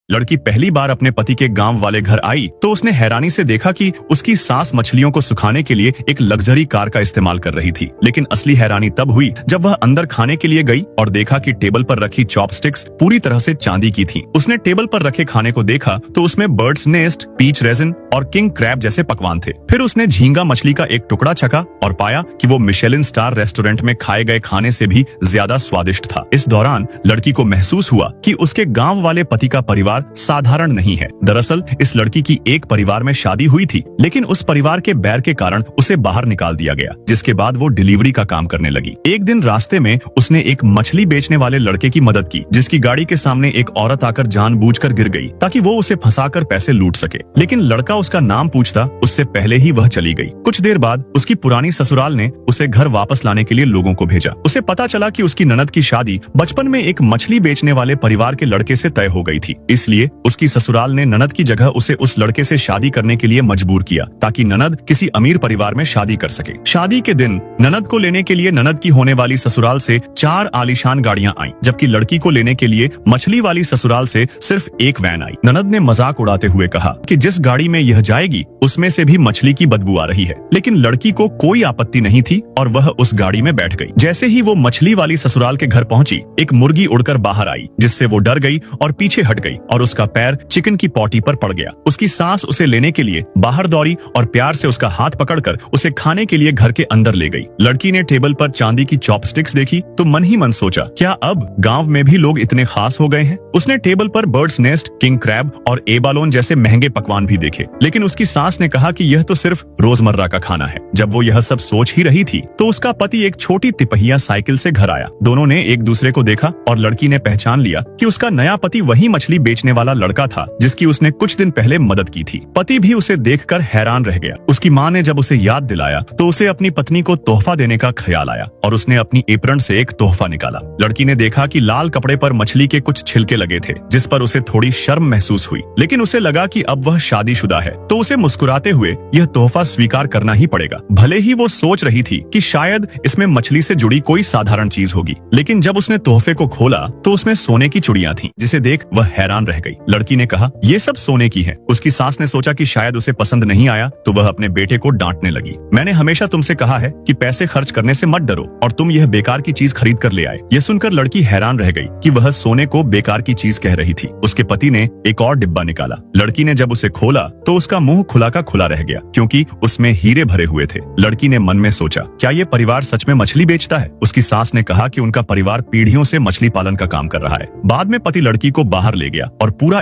लड़की पहली बार अपने पति के गांव वाले घर आई तो उसने हैरानी से देखा कि उसकी सास मछलियों को सुखाने के लिए एक लग्जरी कार का इस्तेमाल कर रही थी। लेकिन असली हैरानी तब हुई जब वह अंदर खाने के लिए गई और देखा कि टेबल पर रखी चॉपस्टिक्स पूरी तरह से चांदी की थीं। उसने टेबल पर रखे खाने को देखा तो उसमें बर्ड्स नेस्ट, पीच रेजिन और किंग क्रैब जैसे पकवान थे। फिर उसने झींगा मछली का एक टुकड़ा चखा और पाया कि वो मिशेलिन स्टार रेस्टोरेंट में खाए गए खाने से भी ज्यादा स्वादिष्ट था। इस दौरान लड़की को महसूस हुआ कि उसके गांव वाले पति का परिवार साधारण नहीं है। दरअसल इस लड़की की एक परिवार में शादी हुई थी, लेकिन उस परिवार के बैर के कारण उसे बाहर निकाल दिया गया, जिसके बाद वो डिलीवरी का काम करने लगी। एक दिन रास्ते में उसने एक मछली बेचने वाले लड़के की मदद की, जिसकी गाड़ी के सामने एक औरत आकर जानबूझकर गिर गई ताकि वो उसे फंसाकर पैसे लूट सके। लेकिन लड़का उसका नाम पूछता उससे पहले ही वह चली गई। कुछ देर बाद उसकी पुरानी ससुराल ने उसे घर वापस लाने के लिए लोगों को भेजा। उसे पता चला कि उसकी ननद की शादी बचपन में एक मछली बेचने वाले परिवार के लड़के से तय हो गई थी। इसलिए उसकी ससुराल ने ननद की जगह उसे उस लड़के से शादी करने के लिए मजबूर किया ताकि ननद किसी अमीर परिवार में शादी कर सके। शादी के दिन ननद को लेने के लिए ननद की होने वाली ससुराल से 4 आलीशान गाड़ियां आईं, जबकि लड़की को लेने के लिए मछली वाली ससुराल से सिर्फ एक वैन आई। ननद ने मजाक उड़ाते हुए कहा कि जिस गाड़ी में यह जाएगी उसमें से भी मछली की बदबू आ रही है। लेकिन लड़की को कोई आपत्ति नहीं थी और वह उस गाड़ी में बैठ गई। जैसे ही वो मछली वाली ससुराल के घर पहुंची, एक मुर्गी उड़कर बाहर आई, जिससे वो डर गई और पीछे हट गई और उसका पैर चिकन की पॉटी पर पड़ गया। उसकी सास उसे लेने के लिए बाहर दौड़ी और प्यार से उसका हाथ पकड़कर उसे खाने के लिए घर के अंदर ले गई। लड़की ने टेबल पर चांदी की चॉपस्टिक्स देखी तो मन ही मन सोचा, क्या अब गांव में भी लोग इतने खास हो गए हैं? उसने टेबल पर बर्ड्स नेस्ट, किंग क्रैब और एबालोन जैसे महंगे पकवान भी देखे, लेकिन उसकी सास ने कहा कि यह तो सिर्फ रोजमर्रा का खाना है। जब वो यह सब सोच ही रही थी तो उसका पति एक छोटी तिपहिया साइकिल से घर आया। दोनों ने एक दूसरे को देखा और लड़की ने पहचान लिया कि उसका नया पति वही मछली बेचने वाला लड़का था जिसकी उसने कुछ दिन पहले मदद की थी। पति भी उसे देखकर हैरान रह गया। उसकी माँ ने जब उसे याद दिलाया तो उसे अपनी पत्नी को तोहफा देने का ख्याल आया और उसने अपनी एप्रन से एक तोहफा निकाला। लड़की ने देखा कि लाल कपड़े पर मछली के कुछ छिलके लगे थे, जिस पर उसे थोड़ी शर्म महसूस हुई, लेकिन उसे लगा कि अब वह शादीशुदा है तो उसे मुस्कुराते हुए यह तोहफा स्वीकार करना ही पड़ेगा। भले ही वो सोच रही थी कि शायद इसमें मछली से जुड़ी कोई साधारण चीज होगी, लेकिन जब उसने तोहफे को खोला तो उसमें सोने की चूड़ियां थीं, जिसे देख वह हैरान रह गई। लड़की ने कहा, ये सब सोने की है। उसकी सास ने सोचा कि शायद उसे पसंद नहीं आया तो वह अपने बेटे को डांटने लगी। मैंने हमेशा तुमसे कहा है कि पैसे खर्च करने से मत डरो और तुम यह बेकार की चीज खरीद कर ले आए। यह सुनकर लड़की हैरान रह गई कि वह सोने को बेकार की चीज कह रही थी। उसके पति ने एक और डिब्बा निकाला। लड़की ने जब उसे खोला तो उसका मुंह खुला का खुला रह गया, क्योंकि उसमें हीरे भरे हुए थे। लड़की ने मन में सोचा, क्या ये परिवार सच में मछली बेचता है? उसकी सास ने कहा कि उनका परिवार पीढ़ियों से मछली पालन का काम कर रहा है। बाद में पति लड़की को बाहर ले गया और पूरा